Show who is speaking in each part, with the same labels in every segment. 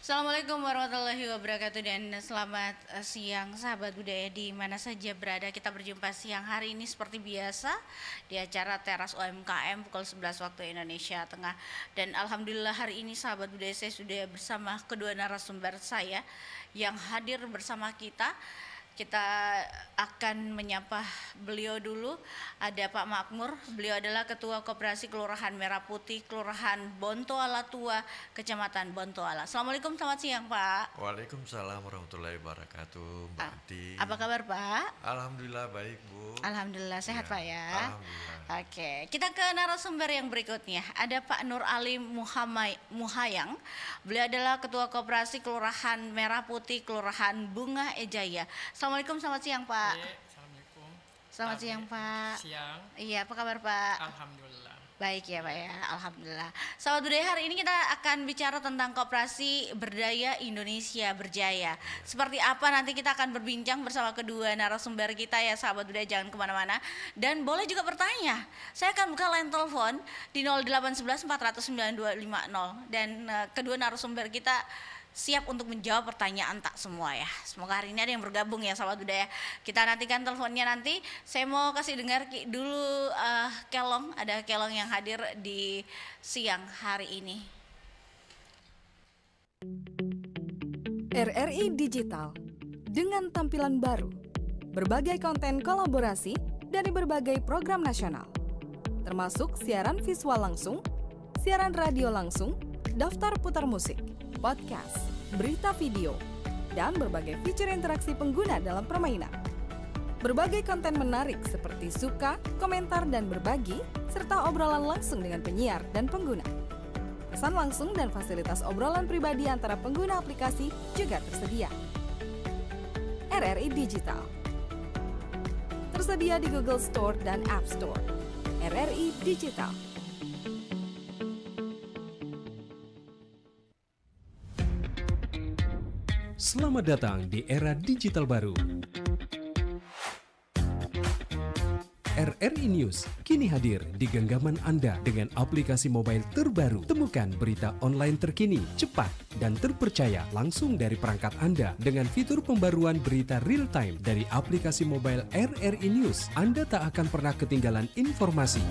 Speaker 1: Assalamualaikum warahmatullahi wabarakatuh dan selamat siang sahabat budaya di mana saja berada. Kita berjumpa siang hari ini seperti biasa di acara Teras UMKM pukul 11 waktu Indonesia Tengah. Dan alhamdulillah hari ini sahabat budaya saya sudah bersama kedua narasumber saya yang hadir bersama kita. Kita akan menyapa beliau dulu. Ada Pak Makmur, beliau adalah Ketua Koperasi Kelurahan Merah Putih, Kelurahan Bontoala Tua, Kecamatan Bontoala. Assalamualaikum, selamat siang Pak.
Speaker 2: Waalaikumsalam warahmatullahi wabarakatuh, Mbak Edi.
Speaker 1: Apa kabar Pak?
Speaker 2: Alhamdulillah baik, Bu.
Speaker 1: Alhamdulillah sehat
Speaker 2: Ya,
Speaker 1: Pak ya.
Speaker 2: alhamdulillah.
Speaker 1: Oke, kita ke narasumber yang berikutnya. Ada Pak Nur Ali Muhayang. Beliau adalah Ketua Koperasi Kelurahan Merah Putih, Kelurahan Bunga Ejaya. Assalamualaikum, selamat siang Pak.
Speaker 3: Assalamualaikum.
Speaker 1: Selamat siang Pak.
Speaker 3: Siang.
Speaker 1: Iya, apa kabar Pak?
Speaker 3: Alhamdulillah.
Speaker 1: Baik ya Pak ya, alhamdulillah. Sahabat budaya, hari ini kita akan bicara tentang Koperasi Berdaya Indonesia Berjaya. Seperti apa nanti kita akan berbincang bersama kedua narasumber kita ya sahabat budaya, jangan kemana-mana. Dan boleh juga bertanya, saya akan buka line telepon di 0811 409 250. Dan kedua narasumber kita siap untuk menjawab pertanyaan tak semua ya. Semoga hari ini ada yang bergabung ya sahabat budaya. Kita nantikan teleponnya nanti. Saya mau kasih dengar dulu Kelong, ada Kelong yang hadir di siang hari ini.
Speaker 4: RRI Digital dengan tampilan baru, berbagai konten kolaborasi dari berbagai program nasional, termasuk siaran visual langsung, siaran radio langsung, daftar putar musik, podcast, berita video, dan berbagai fitur interaksi pengguna dalam permainan. Berbagai konten menarik seperti suka, komentar, dan berbagi, serta obrolan langsung dengan penyiar dan pengguna. Pesan langsung dan fasilitas obrolan pribadi antara pengguna aplikasi juga tersedia. RRI Digital tersedia di Google Store dan App Store. RRI Digital.
Speaker 5: Selamat datang di era digital baru. RRI News kini hadir di genggaman Anda dengan aplikasi mobile terbaru. Temukan berita online terkini, cepat, dan terpercaya langsung dari perangkat Anda dengan fitur pembaruan berita real time dari aplikasi mobile RRI News. Anda tak akan pernah ketinggalan informasi.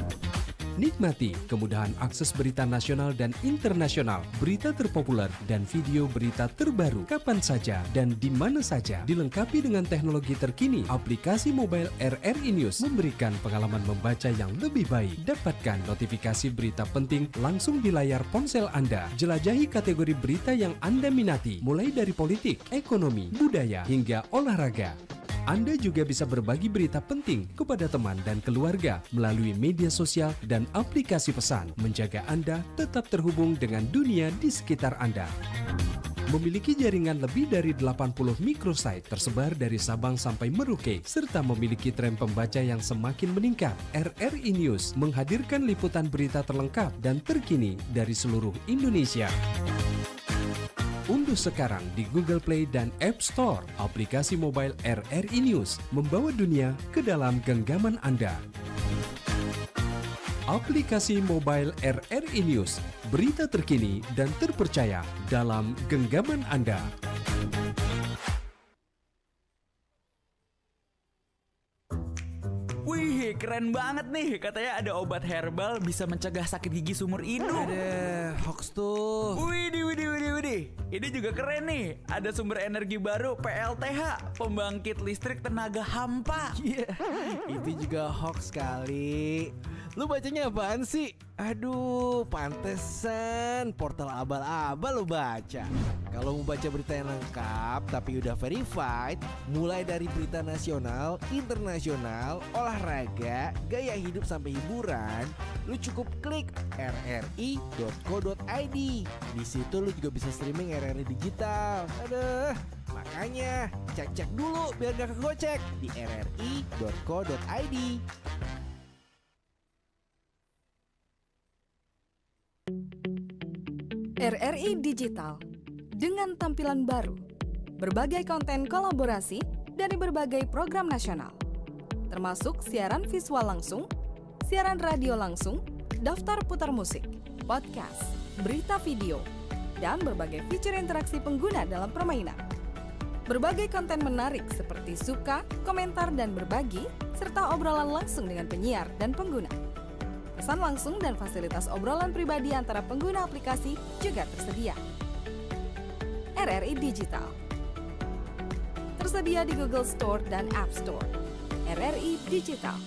Speaker 5: Nikmati kemudahan akses berita nasional dan internasional, berita terpopuler, dan video berita terbaru kapan saja dan di mana saja. Dilengkapi dengan teknologi terkini, aplikasi mobile RRI News memberikan pengalaman membaca yang lebih baik. Dapatkan notifikasi berita penting langsung di layar ponsel Anda. Jelajahi kategori berita yang Anda minati, mulai dari politik, ekonomi, budaya, hingga olahraga. Anda juga bisa berbagi berita penting kepada teman dan keluarga melalui media sosial dan aplikasi pesan, menjaga Anda tetap terhubung dengan dunia di sekitar Anda. Memiliki jaringan lebih dari 80 microsite tersebar dari Sabang sampai Merauke, serta memiliki tren pembaca yang semakin meningkat. RRI News menghadirkan liputan berita terlengkap dan terkini dari seluruh Indonesia. Unduh sekarang di Google Play dan App Store aplikasi mobile RRI News, membawa dunia ke dalam genggaman Anda. Aplikasi mobile RRI News, berita terkini dan terpercaya dalam genggaman Anda.
Speaker 6: Wih, keren banget nih. Katanya ada obat herbal bisa mencegah sakit gigi seumur hidup.
Speaker 7: Ada hoax tuh.
Speaker 6: Widih. Ini juga keren nih. Ada sumber energi baru PLTH, pembangkit listrik tenaga hampa.
Speaker 7: Iya, itu juga hoax kali. Lu bacanya apaan sih? Aduh, pantesan portal abal-abal lu baca. Kalau mau baca berita yang lengkap tapi udah verified, mulai dari berita nasional, internasional, olahraga, gaya hidup sampai hiburan, lu cukup klik rri.co.id. Di situ lu juga bisa streaming RRI Digital. Aduh, makanya cek-cek dulu biar gak kegocek di rri.co.id.
Speaker 4: RRI Digital dengan tampilan baru, berbagai konten kolaborasi dari berbagai program nasional, termasuk siaran visual langsung, siaran radio langsung, daftar putar musik, podcast, berita video, dan berbagai fitur interaksi pengguna dalam permainan. Berbagai konten menarik seperti suka, komentar, dan berbagi, serta obrolan langsung dengan penyiar dan pengguna. Pesan langsung dan fasilitas obrolan pribadi antara pengguna aplikasi juga tersedia. RRI Digital tersedia di Google Store dan App Store. RRI Digital.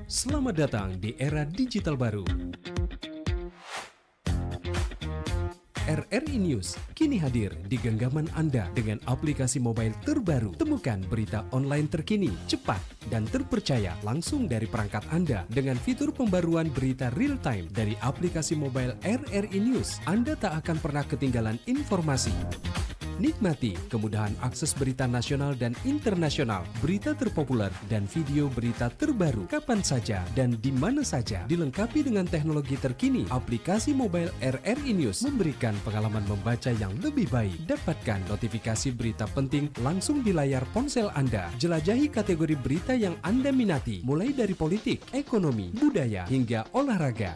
Speaker 5: Selamat datang di era digital baru. RRI News kini hadir di genggaman Anda dengan aplikasi mobile terbaru. Temukan berita online terkini, cepat, dan terpercaya langsung dari perangkat Anda dengan fitur pembaruan berita real time dari aplikasi mobile RRI News. Anda tak akan pernah ketinggalan informasi. Nikmati kemudahan akses berita nasional dan internasional, berita terpopuler, dan video berita terbaru kapan saja dan di mana saja. Dilengkapi dengan teknologi terkini, aplikasi mobile RRI News memberikan pengalaman membaca yang lebih baik. Dapatkan notifikasi berita penting langsung di layar ponsel Anda. Jelajahi kategori berita yang Anda minati, mulai dari politik, ekonomi, budaya, hingga olahraga.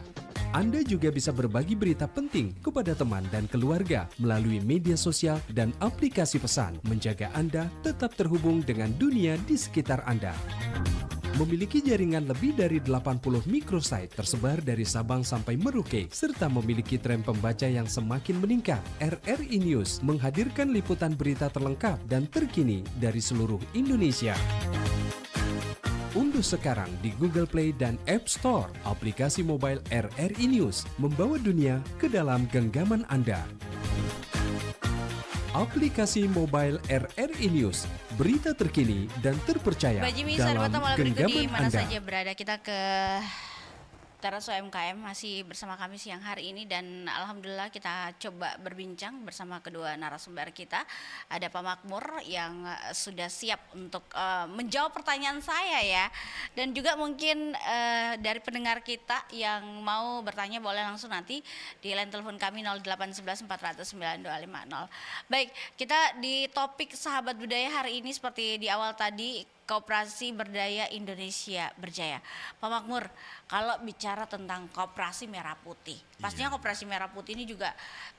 Speaker 5: Anda juga bisa berbagi berita penting kepada teman dan keluarga melalui media sosial dan aplikasi pesan, menjaga Anda tetap terhubung dengan dunia di sekitar Anda. Memiliki jaringan lebih dari 80 microsite tersebar dari Sabang sampai Merauke, serta memiliki tren pembaca yang semakin meningkat. RRI News menghadirkan liputan berita terlengkap dan terkini dari seluruh Indonesia. Unduh sekarang di Google Play dan App Store aplikasi mobile RRI News, membawa dunia ke dalam genggaman Anda. Aplikasi mobile RRI News, berita terkini dan terpercaya
Speaker 1: Mbak Jimmy,
Speaker 5: dalam
Speaker 1: sahabat Malam Minggu di
Speaker 5: genggaman
Speaker 1: mana
Speaker 5: Anda.
Speaker 1: saja berada, kita ke Teras UMKM masih bersama kami siang hari ini, dan alhamdulillah kita coba berbincang bersama kedua narasumber kita. Ada Pak Makmur yang sudah siap untuk menjawab pertanyaan saya ya, dan juga mungkin dari pendengar kita yang mau bertanya boleh langsung nanti di line telepon kami 0811 400 9250. Baik, kita di topik sahabat budaya hari ini seperti di awal tadi, Koperasi Berdaya Indonesia Berjaya. Pak Makmur, kalau bicara tentang Koperasi Merah Putih, pastinya Koperasi Merah Putih ini juga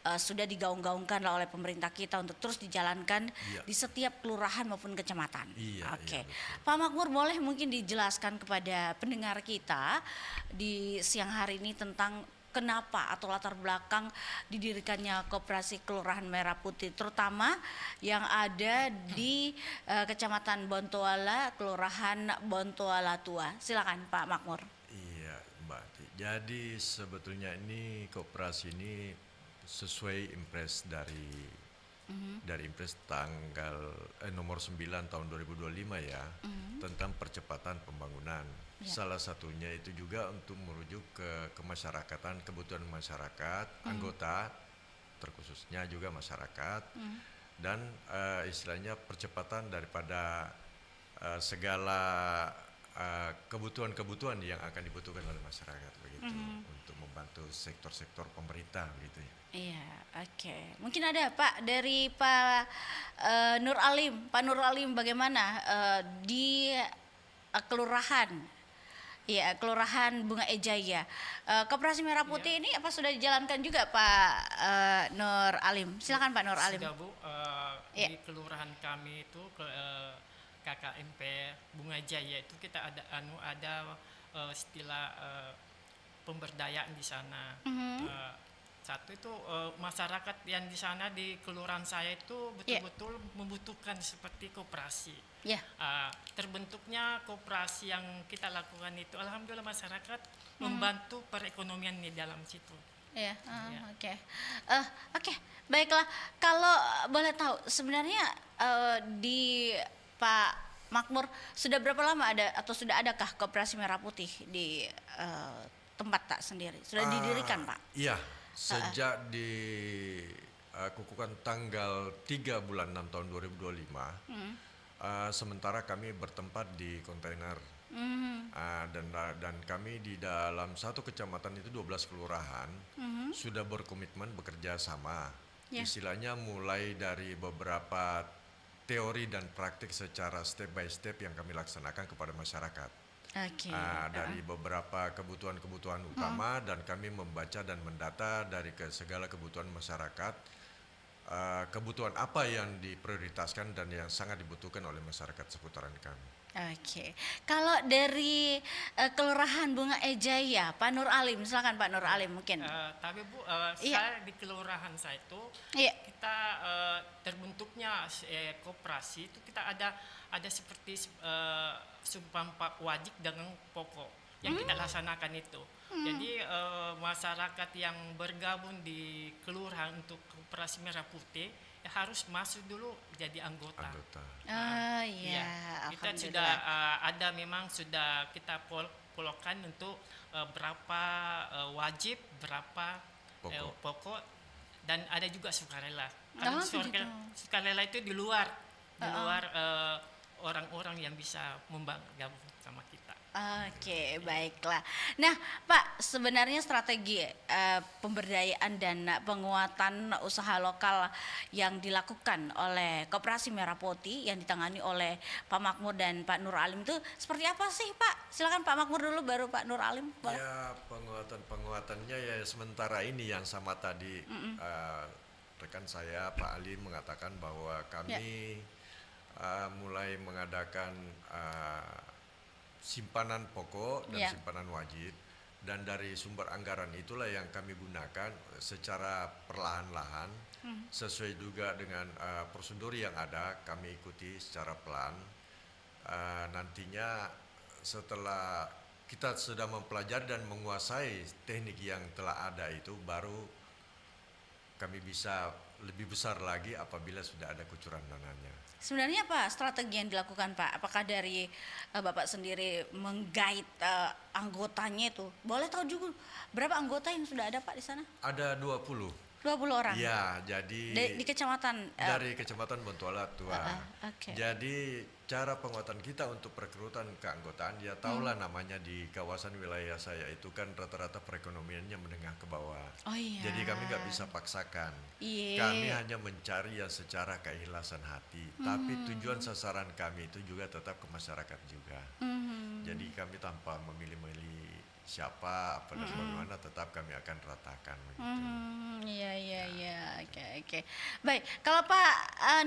Speaker 1: sudah digaung-gaungkan lah oleh pemerintah kita untuk terus dijalankan di setiap kelurahan maupun kecamatan. Oke. Pak Makmur, boleh mungkin dijelaskan kepada pendengar kita di siang hari ini tentang kenapa atau latar belakang didirikannya Koperasi Kelurahan Merah Putih, terutama yang ada di Kecamatan Bontoala, Kelurahan Bontoala Tua. Silakan Pak Makmur.
Speaker 2: Iya, Mbak. Jadi sebetulnya ini koperasi ini sesuai impres dari impres tanggal nomor 9 tahun 2025 ya, tentang percepatan pembangunan. Salah satunya itu juga untuk merujuk ke kemasyarakatan, kebutuhan masyarakat, anggota, terkhususnya juga masyarakat, dan istilahnya percepatan daripada segala kebutuhan-kebutuhan yang akan dibutuhkan oleh masyarakat begitu, untuk membantu sektor-sektor pemerintah begitu ya.
Speaker 1: Iya, oke. Mungkin ada Pak dari Pak Nur Alim. Pak Nur Alim, bagaimana di kelurahan? Iya, Kelurahan Bunga Ejaya. Koperasi Merah Putih ini apa sudah dijalankan juga Pak Nur Alim? Silakan Pak Nur Alim.
Speaker 3: Sudah Bu, di kelurahan kami itu KKMP Bunga Jaya itu kita ada istilah pemberdayaan di sana. Satu itu masyarakat yang di sana di kelurahan saya itu betul-betul membutuhkan seperti koperasi. Terbentuknya koperasi yang kita lakukan itu, alhamdulillah masyarakat membantu perekonomian di dalam situ. Oke. Baiklah, kalau boleh tahu sebenarnya di Pak Makmur sudah berapa lama ada atau sudah adakah Koperasi Merah Putih di tempat tak sendiri? Sudah didirikan Pak?
Speaker 2: Iya. Sejak dikukuhkan tanggal 3 bulan 6 tahun 2025, sementara kami bertempat di kontainer, dan kami di dalam satu kecamatan itu 12 kelurahan sudah berkomitmen bekerja sama. Istilahnya mulai dari beberapa teori dan praktik secara step by step yang kami laksanakan kepada masyarakat.
Speaker 1: Oke.
Speaker 2: dari beberapa kebutuhan-kebutuhan utama, dan kami membaca dan mendata dari segala kebutuhan masyarakat, kebutuhan apa yang diprioritaskan dan yang sangat dibutuhkan oleh masyarakat seputaran kami.
Speaker 1: Oke, kalau dari Kelurahan Bunga Ejaya, Pak Nur Alim, silakan Pak Nur Alim mungkin.
Speaker 3: Tapi Bu,
Speaker 1: Iya.
Speaker 3: saya di kelurahan saya itu
Speaker 1: Iya.
Speaker 3: kita terbentuknya koperasi itu kita ada seperti sumpah wajib dengan pokok yang kita laksanakan itu. Jadi masyarakat yang bergabung di kelurahan untuk koperasi Merah Putih ya harus masuk dulu jadi anggota.
Speaker 1: Oh
Speaker 3: Iya,
Speaker 1: iya,
Speaker 3: kita sudah
Speaker 1: alhamdulillah.
Speaker 3: ada memang sudah kita polokkan untuk berapa wajib, berapa pokok, dan ada juga sukarela. Kalau
Speaker 1: begitu.
Speaker 3: sukarela itu di luar orang-orang yang bisa gabung sama kita.
Speaker 1: Oke, baiklah. Nah, Pak, sebenarnya strategi pemberdayaan dan penguatan usaha lokal yang dilakukan oleh Koperasi Merah Putih yang ditangani oleh Pak Makmur dan Pak Nur Alim itu seperti apa sih, Pak? Silakan Pak Makmur dulu, baru Pak Nur Alim. Boleh?
Speaker 2: Ya, penguatannya ya sementara ini yang sama tadi rekan saya Pak Ali mengatakan bahwa kami mulai mengadakan simpanan pokok dan simpanan wajib, dan dari sumber anggaran itulah yang kami gunakan secara perlahan-lahan sesuai juga dengan prosedur yang ada, kami ikuti secara pelan. Nantinya setelah kita sudah mempelajari dan menguasai teknik yang telah ada itu, baru kami bisa lebih besar lagi apabila sudah ada kucuran dananya.
Speaker 1: Sebenarnya apa strategi yang dilakukan, Pak? Apakah dari Bapak sendiri menggait anggotanya itu? Boleh tahu juga berapa anggota yang sudah ada, Pak, di sana?
Speaker 2: Ada 20.
Speaker 1: 20 orang?
Speaker 2: Ya, jadi
Speaker 1: Di kecamatan?
Speaker 2: dari Kecamatan Bontoala Tua.
Speaker 1: Oke.
Speaker 2: Jadi cara penguatan kita untuk perekrutan keanggotaan, ya tahulah namanya di kawasan wilayah saya itu kan rata-rata perekonomiannya menengah ke bawah.
Speaker 1: Oh iya.
Speaker 2: Jadi kami nggak bisa paksakan.
Speaker 1: Iya.
Speaker 2: Kami hanya mencari yang secara keikhlasan hati. Tapi tujuan sasaran kami itu juga tetap ke masyarakat juga. Jadi kami tanpa memilih-milih siapa apa dan bagaimana, tetap kami akan ratakan begitu.
Speaker 1: Iya. Oke. Baik, kalau Pak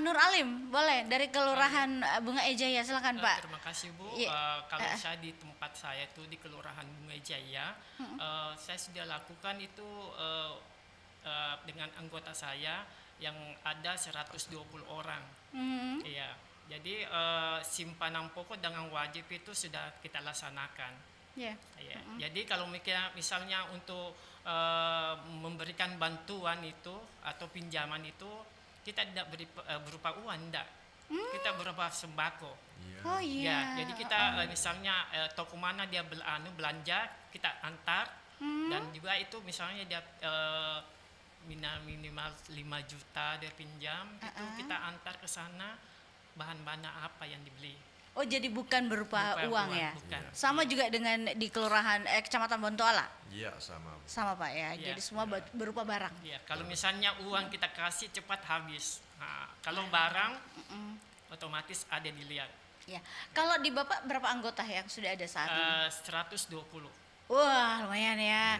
Speaker 1: Nur Alim, boleh dari Kelurahan Bunga Ejaya, silakan Pak.
Speaker 3: Terima kasih Bu.
Speaker 1: Iya.
Speaker 3: Kalau saya di tempat saya itu di Kelurahan Bunga Jaya, saya sudah lakukan itu dengan anggota saya yang ada 120 orang. Iya. Jadi simpanan pokok dengan wajib itu sudah kita laksanakan.
Speaker 1: Iya.
Speaker 3: Ya, jadi kalau misalnya untuk memberikan bantuan itu atau pinjaman itu kita tidak berupa uang, tidak. Kita berupa sembako.
Speaker 1: Oh iya.
Speaker 3: Ya, jadi kita misalnya toko mana dia belanja, kita antar, dan juga itu misalnya dia minimal 5 juta dia pinjam, itu kita antar ke sana bahan-bahan apa yang dibeli.
Speaker 1: Oh, jadi bukan berupa uang ya?
Speaker 3: Bukan.
Speaker 1: Sama juga dengan di Kelurahan Kecamatan Bontoala?
Speaker 2: Iya, sama.
Speaker 1: Sama Pak ya,
Speaker 3: Iya.
Speaker 1: jadi semua berupa barang?
Speaker 3: Ya, kalau misalnya uang kita kasih cepat habis. Nah, kalau barang otomatis ada dilihat.
Speaker 1: Ya. Kalau di Bapak berapa anggota yang sudah ada saat ini?
Speaker 3: 120.
Speaker 1: Wah, lumayan ya.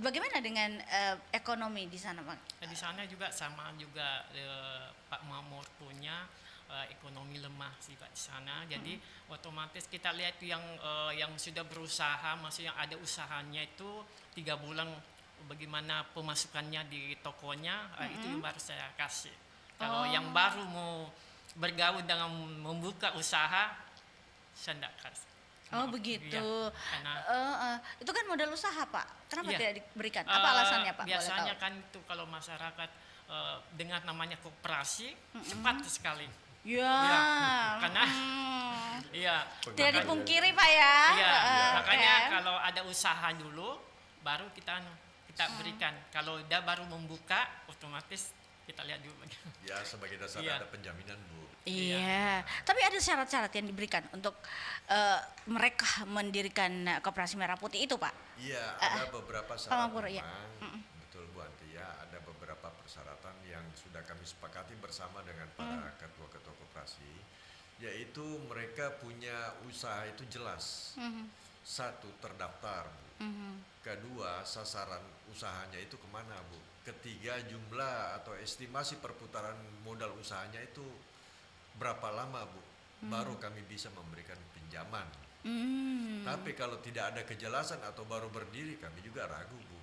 Speaker 1: Bagaimana dengan ekonomi di sana, Pak?
Speaker 3: Di sana juga sama juga Pak Mamur punya ekonomi lemah sih Pak di sana. Jadi otomatis kita lihat yang sudah berusaha, maksudnya ada usahanya itu 3 bulan bagaimana pemasukannya di tokonya, itu yang baru saya kasih. Kalau yang baru mau bergaul dengan membuka usaha, saya tidak kasih.
Speaker 1: Oh begitu.
Speaker 3: Iya, karena
Speaker 1: itu kan modal usaha Pak. Kenapa
Speaker 3: Iya.
Speaker 1: tidak diberikan? Apa alasannya Pak?
Speaker 3: Biasanya
Speaker 1: Boleh tahu?
Speaker 3: kan itu kalau masyarakat dengan namanya koperasi cepat sekali.
Speaker 1: Ya.
Speaker 3: Karena iya.
Speaker 1: Tidak dipungkiri Pak ya.
Speaker 3: Iya, makanya
Speaker 1: ya.
Speaker 3: kalau ada usaha dulu baru kita berikan. Kalau dia baru membuka otomatis kita lihat dulu.
Speaker 2: Ya, sebagai dasar
Speaker 3: Iya.
Speaker 2: ada penjaminan, Bu.
Speaker 1: Iya. Tapi ada syarat-syarat yang diberikan untuk mereka mendirikan Koperasi Merah Putih itu Pak.
Speaker 2: Iya, ada beberapa syarat
Speaker 1: Mapur, iya.
Speaker 2: memang. Betul Bu Antia, ada beberapa persyaratan yang sudah kami sepakati bersama dengan para ketua-ketua koperasi. yaitu mereka punya usaha itu jelas. Satu, terdaftar, Bu. Kedua, sasaran usahanya itu kemana, Bu. Ketiga, jumlah atau estimasi perputaran modal usahanya itu berapa lama, Bu. Baru kami bisa memberikan pinjaman. Tapi kalau tidak ada kejelasan atau baru berdiri, kami juga ragu, Bu.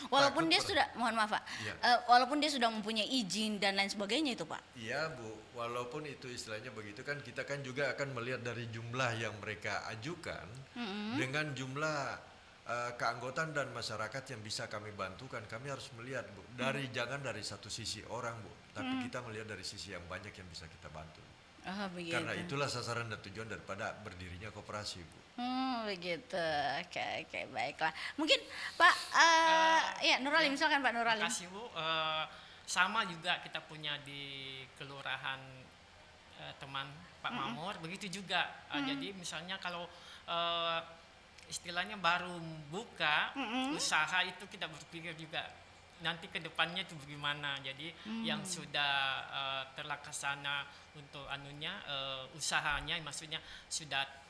Speaker 1: Walaupun
Speaker 2: Takut
Speaker 1: dia sudah, mohon maaf Pak,
Speaker 2: Iya.
Speaker 1: walaupun dia sudah mempunyai izin dan lain sebagainya itu Pak.
Speaker 2: Iya, Bu, walaupun itu istilahnya begitu kan, kita kan juga akan melihat dari jumlah yang mereka ajukan dengan jumlah keanggotaan dan masyarakat yang bisa kami bantukan. Kami harus melihat, Bu, jangan dari satu sisi orang, Bu, tapi kita melihat dari sisi yang banyak yang bisa kita bantu.
Speaker 1: Begitu.
Speaker 2: Karena itulah sasaran dan tujuan daripada berdirinya koperasi, Bu.
Speaker 1: Begitu. Oke, baiklah. Mungkin Pak, ya Nuralim, misalkan Pak Nuralim.
Speaker 3: Terima kasih Bu. Sama juga kita punya di kelurahan teman Pak Mamor, begitu juga. Jadi misalnya kalau istilahnya baru buka usaha itu kita berpikir juga nanti ke depannya itu bagaimana. Jadi yang sudah terlaksana untuk usahanya, maksudnya sudah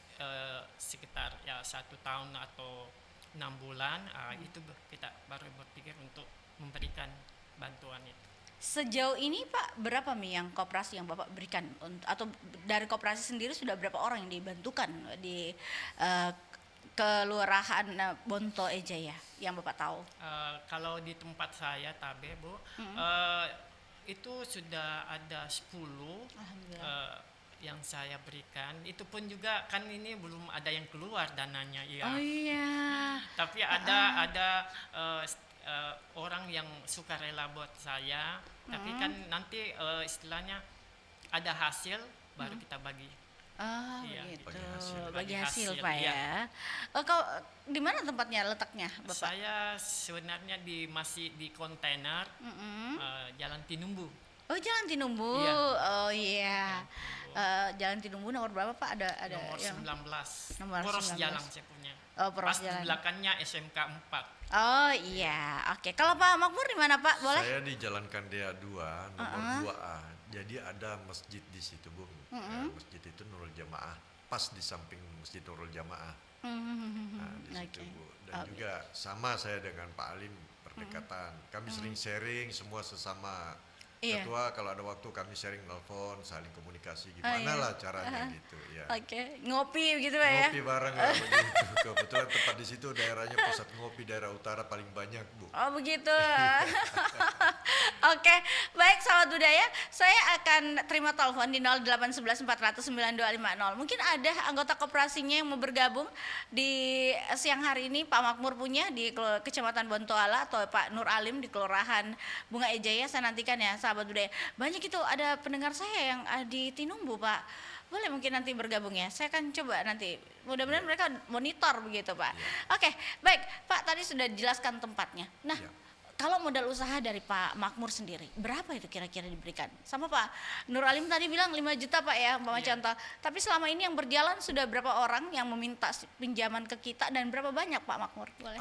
Speaker 3: sekitar ya 1 tahun atau 6 bulan, itu kita baru berpikir untuk memberikan bantuan itu.
Speaker 1: Sejauh ini Pak, berapa yang koperasi yang Bapak berikan, atau dari koperasi sendiri sudah berapa orang yang dibantukan di Kelurahan Bonto Ejaya yang Bapak tahu?
Speaker 3: Kalau di tempat saya Tabe, Bu, itu sudah ada 10 yang saya berikan. Itu pun juga kan ini belum ada yang keluar dananya, ya.
Speaker 1: Oh iya.
Speaker 3: Tapi ada orang yang suka rela buat saya. Tapi kan nanti istilahnya ada hasil baru kita bagi. Iya,
Speaker 1: Begitu.
Speaker 2: bagi
Speaker 1: Bagi hasil
Speaker 2: hasil.
Speaker 1: Pak ya. Kau di mana tempatnya, letaknya Bapak?
Speaker 3: Saya sebenarnya masih di kontainer Jalan Tinumbu.
Speaker 1: Oh, Jalan Tinumbu.
Speaker 3: Iya.
Speaker 1: Oh iya. Jalan Tinumbu nomor berapa Pak? Ada
Speaker 3: Nomor
Speaker 1: yang
Speaker 3: 19.
Speaker 1: Nomor
Speaker 3: Poros
Speaker 1: 19.
Speaker 3: Jalan saya punya.
Speaker 1: Oh, Poros
Speaker 3: Pas
Speaker 1: Jalan.
Speaker 3: di belakangnya SMK 4.
Speaker 1: Oh iya. Oke. Kalau Pak Makmur di mana Pak? Boleh?
Speaker 2: Saya di Jalan Kandea 2, nomor 2A. Jadi ada masjid di situ, Bu. Ya, masjid itu Nurul Jamaah, pas di samping Masjid Nurul Jamaah. Nah, di situ,
Speaker 1: Oke.
Speaker 2: Bu. Dan juga sama saya dengan Pak Alim berdekatan. Kami sering sharing semua sesama
Speaker 1: Iya.
Speaker 2: ketua, kalau ada waktu kami sharing nelfon, saling komunikasi gimana
Speaker 1: iya.
Speaker 2: lah caranya gitu ya.
Speaker 1: Oke. Ngopi gitu Pak ya?
Speaker 2: Ngopi bareng lah begitu. Kebetulan tempat di situ daerahnya pusat ngopi daerah utara paling banyak, Bu.
Speaker 1: Oh begitu. Oke, baik sahabat budaya, saya akan terima telepon di 0811 400 9250. Mungkin ada anggota koperasinya yang mau bergabung di siang hari ini. Pak Makmur punya di Kecamatan Bontoala, atau Pak Nur Alim di Kelurahan Bunga Ejaya. Saya nantikan ya sahabat budaya. Banyak itu ada pendengar saya yang di Tinumbu Pak. Boleh mungkin nanti bergabung ya. Saya akan coba nanti. Mudah-mudahan mereka monitor begitu Pak. Oke, baik Pak, tadi sudah dijelaskan tempatnya. Nah,
Speaker 2: Ya.
Speaker 1: kalau modal usaha dari Pak Makmur sendiri, berapa itu kira-kira diberikan? Sama Pak Nur Alim tadi bilang 5 juta Pak ya, Pak contoh. Tapi selama ini yang berjalan sudah berapa orang yang meminta pinjaman ke kita dan berapa banyak Pak Makmur? Boleh?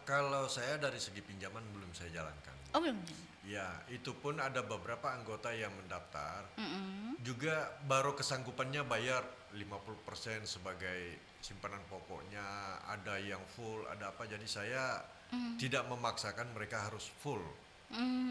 Speaker 2: Kalau saya dari segi pinjaman belum saya jalankan.
Speaker 1: Oh belum.
Speaker 2: Ya, itu pun ada beberapa anggota yang mendaftar. Juga baru kesanggupannya bayar 50% sebagai simpanan pokoknya, ada yang full, ada apa. Jadi saya tidak memaksakan mereka harus full.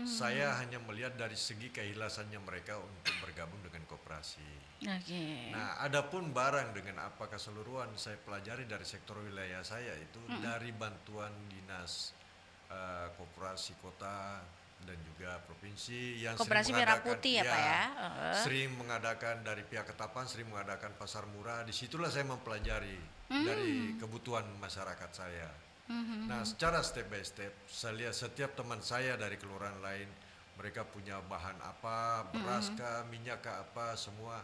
Speaker 2: Saya hanya melihat dari segi keikhlasannya mereka untuk bergabung dengan koperasi.
Speaker 1: Oke.
Speaker 2: Nah, adapun barang dengan apa keseluruhan saya pelajari dari sektor wilayah saya itu dari bantuan dinas koperasi kota dan juga provinsi yang
Speaker 1: Koperasi
Speaker 2: sering
Speaker 1: Merah
Speaker 2: mengadakan,
Speaker 1: Putih ya, Pak ya?
Speaker 2: sering mengadakan dari pihak Ketapang, sering mengadakan pasar murah. Disitulah saya mempelajari dari kebutuhan masyarakat saya. Nah, secara step by step, saya lihat setiap teman saya dari kelurahan lain, mereka punya bahan apa, beras kah, minyak kah, apa, semua.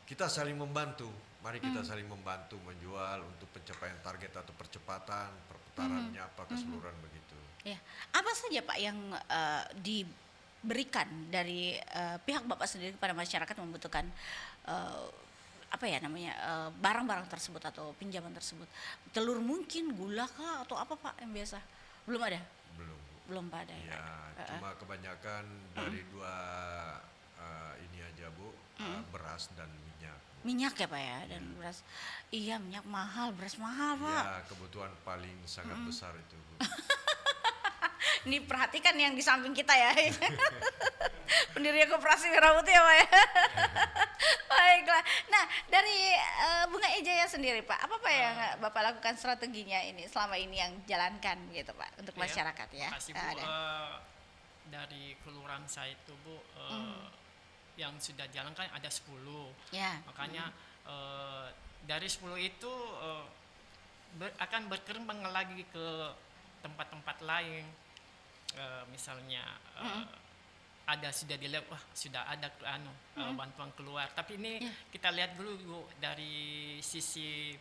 Speaker 2: Kita saling membantu. Mari kita saling membantu menjual untuk pencapaian target atau percepatan perputarannya apa keseluruhan begitu.
Speaker 1: Ya, apa saja Pak yang diberikan dari pihak Bapak sendiri kepada masyarakat yang membutuhkan apa ya namanya barang-barang tersebut atau pinjaman tersebut? Telur mungkin, gula kah atau apa Pak yang biasa? Belum ada?
Speaker 2: Belum.
Speaker 1: Belum Pak ada.
Speaker 2: Ya, cuma kebanyakan dari dua ini aja Bu, beras dan minyak.
Speaker 1: Minyak ya Pak ya, dan beras. Iya, minyak mahal, beras mahal Pak.
Speaker 2: Ya, kebutuhan paling sangat besar itu Bu.
Speaker 1: Ini perhatikan yang di samping kita ya. Pendiri Koperasi Merah Putih ya Pak ya. Baiklah. Nah, dari Bunga Ejaya sendiri Pak, apa Pak yang Bapak lakukan strateginya ini selama ini yang jalankan gitu Pak untuk
Speaker 3: Iya,
Speaker 1: masyarakat ya?
Speaker 3: Makasih Bu.
Speaker 1: Ada.
Speaker 3: Dari kelurahan saya itu Bu, yang sudah jalan kan ada 10.
Speaker 1: Ya.
Speaker 3: Makanya dari 10 itu akan berkembang lagi ke tempat-tempat lain. Misalnya ada sudah dilihat, wah sudah ada bantuan keluar. Tapi ini kita lihat dulu Bu, dari sisi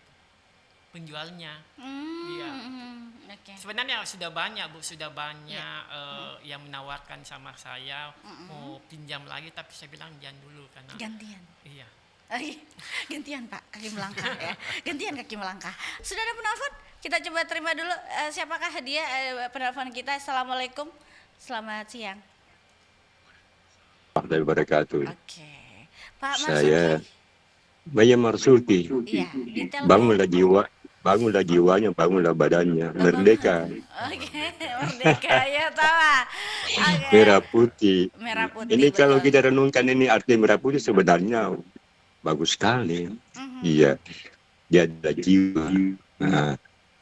Speaker 3: penjualnya. Iya.
Speaker 1: Oke.
Speaker 3: Sebenarnya sudah banyak Bu, sudah banyak yang menawarkan sama saya mau pinjam lagi, tapi saya bilang jangan dulu karena
Speaker 1: Gantian.
Speaker 3: iya.
Speaker 1: Gantian Pak, kaki melangkah ya. Gantian kaki melangkah. Sudah ada penelpon? Kita coba terima dulu. Siapakah dia penelpon kita? Assalamualaikum. Selamat siang.
Speaker 8: Warahmatullahi wabarakatuh.
Speaker 1: Oke. Pak
Speaker 8: Saya
Speaker 1: Marsuki.
Speaker 8: Maya Marsuki.
Speaker 1: Iya, detail.
Speaker 8: Bangunlah jiwanya, bangunlah badannya. Merdeka,
Speaker 1: Oke, merdeka ya tahu. Oke.
Speaker 8: merah putih.
Speaker 1: Merah putih.
Speaker 8: Ini kalau
Speaker 1: betul.
Speaker 8: kita renungkan ini arti merah putih sebenarnya bagus sekali. Iya, dia ada jiwa.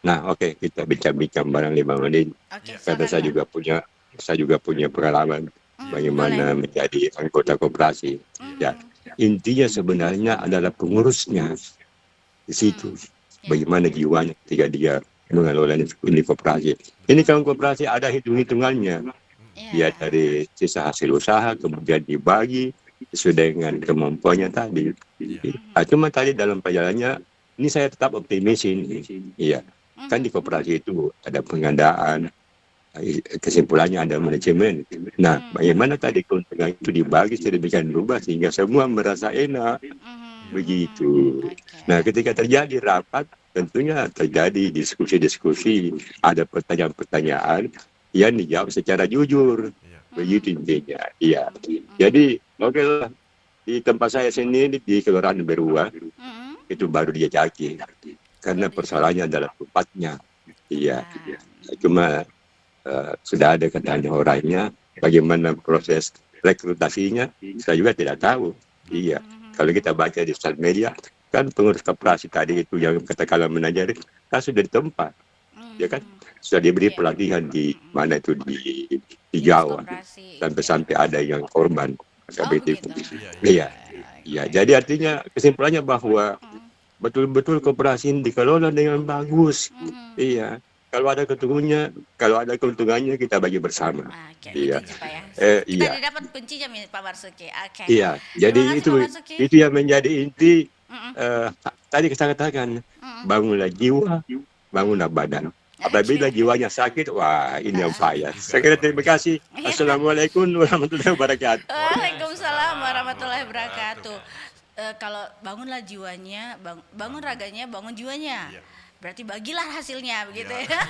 Speaker 8: Nah, oke, kita bincang-bincang bareng 5 menit.
Speaker 1: Oke,
Speaker 8: Karena
Speaker 1: silakan, Pak.
Speaker 8: saya juga punya pengalaman bagaimana menjadi anggota koperasi. Ya, intinya sebenarnya adalah pengurusnya di situ. Bagaimana jiwanya ketika dia mengelola ini koperasi. Ini kalau koperasi ada hitung-hitungannya.
Speaker 1: Iya.
Speaker 8: Dia dari sisa hasil usaha kemudian dibagi sesuai dengan kemampuannya tadi. Cuma tadi dalam perjalanannya ini saya tetap optimis ini. Iya. Kan di koperasi itu ada pengadaan, kesimpulannya ada manajemen. Nah, bagaimana tadi keuntungan itu dibagi sedemikian rupa sehingga semua merasa enak. Begitu. Nah, ketika terjadi rapat, tentunya terjadi diskusi-diskusi, ada pertanyaan-pertanyaan yang dijawab secara jujur. Begitu intinya. Iya. Jadi, oke lah. Di tempat saya sendiri di Kelurahan Berua, itu baru dijajaki. Karena persoalannya adalah tempatnya. Iya. Cuma sudah ada katanya orangnya, bagaimana proses rekrutasinya, saya juga tidak tahu. Iya. Kalau kita baca di sosial media, kan pengurus koperasi tadi itu yang katakanlah menajari, kan sudah di tempat. Ya kan? Sudah diberi pelatihan di mana itu di Jawa. Sampai ada yang korban.
Speaker 1: begitu.
Speaker 8: Iya. Iya. Jadi artinya kesimpulannya bahwa betul-betul koperasi ini dikelola dengan bagus. Iya. Kalau ada keuntungannya kita bagi bersama.
Speaker 1: Oke,
Speaker 8: Iya.
Speaker 1: setuju, Pak ya. Kita
Speaker 8: Iya.
Speaker 1: dapat kuncinya Pak Marsuki. Oke.
Speaker 8: Iya. Jadi
Speaker 1: Terima kasih, Pak Marsuki.
Speaker 8: itu yang menjadi inti tadi saya katakan, bangunlah jiwa, bangunlah badan. Apabila jiwanya sakit, wah ini yang payah. Saya kira terima kasih. Assalamualaikum warahmatullahi wabarakatuh.
Speaker 1: Waalaikumsalam warahmatullahi wabarakatuh. Kalau bangunlah jiwanya, bangun raganya, bangun jiwanya. Berarti bagilah hasilnya begitu ya.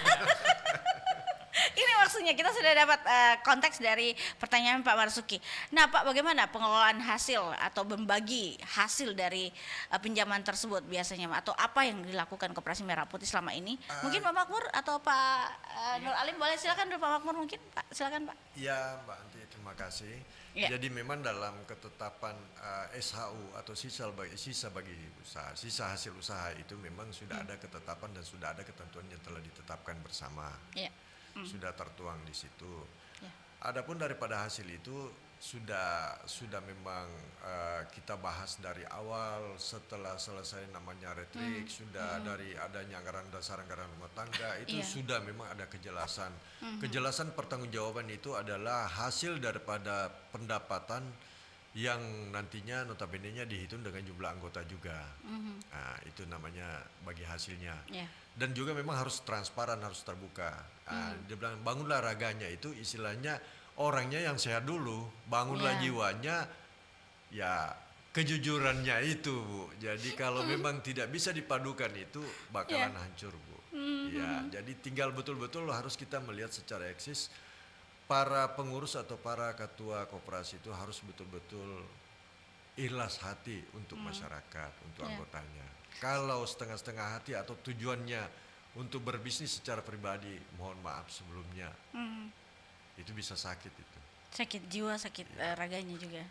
Speaker 1: Ini maksudnya kita sudah dapat konteks dari pertanyaan Pak Marsuki. Nah Pak, bagaimana pengelolaan hasil atau membagi hasil dari pinjaman tersebut biasanya, atau apa yang dilakukan Koperasi Merah Putih selama ini? Mungkin Pak Makmur atau Pak Nur Alim boleh, silakan dulu Pak Makmur mungkin Pak, silakan Pak.
Speaker 2: Ya Mbak Anti, terima kasih.
Speaker 1: Ya.
Speaker 2: Jadi memang dalam ketetapan SHU atau sisa bagi usaha, sisa hasil usaha itu memang sudah ada ketetapan dan sudah ada ketentuan yang telah ditetapkan bersama.
Speaker 1: Ya.
Speaker 2: Sudah tertuang di situ.
Speaker 1: Ya.
Speaker 2: Adapun daripada hasil itu sudah memang kita bahas dari awal setelah selesai namanya retrik, sudah dari adanya anggaran dasar, anggaran rumah tangga itu sudah memang ada kejelasan. Kejelasan pertanggungjawaban itu adalah hasil daripada pendapatan yang nantinya notabene-nya dihitung dengan jumlah anggota juga. Nah, itu namanya bagi hasilnya.
Speaker 1: Yeah.
Speaker 2: Dan juga memang harus transparan, harus terbuka. Nah, dia bilang bangunlah raganya itu istilahnya orangnya yang sehat dulu, bangunlah jiwanya, ya kejujurannya itu Bu. Jadi kalau memang tidak bisa dipadukan itu bakalan hancur Bu. Ya, jadi tinggal betul-betul harus kita melihat secara eksis para pengurus atau para ketua koperasi itu harus betul-betul ikhlas hati untuk masyarakat, untuk anggotanya. Kalau setengah-setengah hati atau tujuannya untuk berbisnis secara pribadi, mohon maaf sebelumnya, itu bisa sakit itu.
Speaker 1: Sakit jiwa, sakit raganya juga.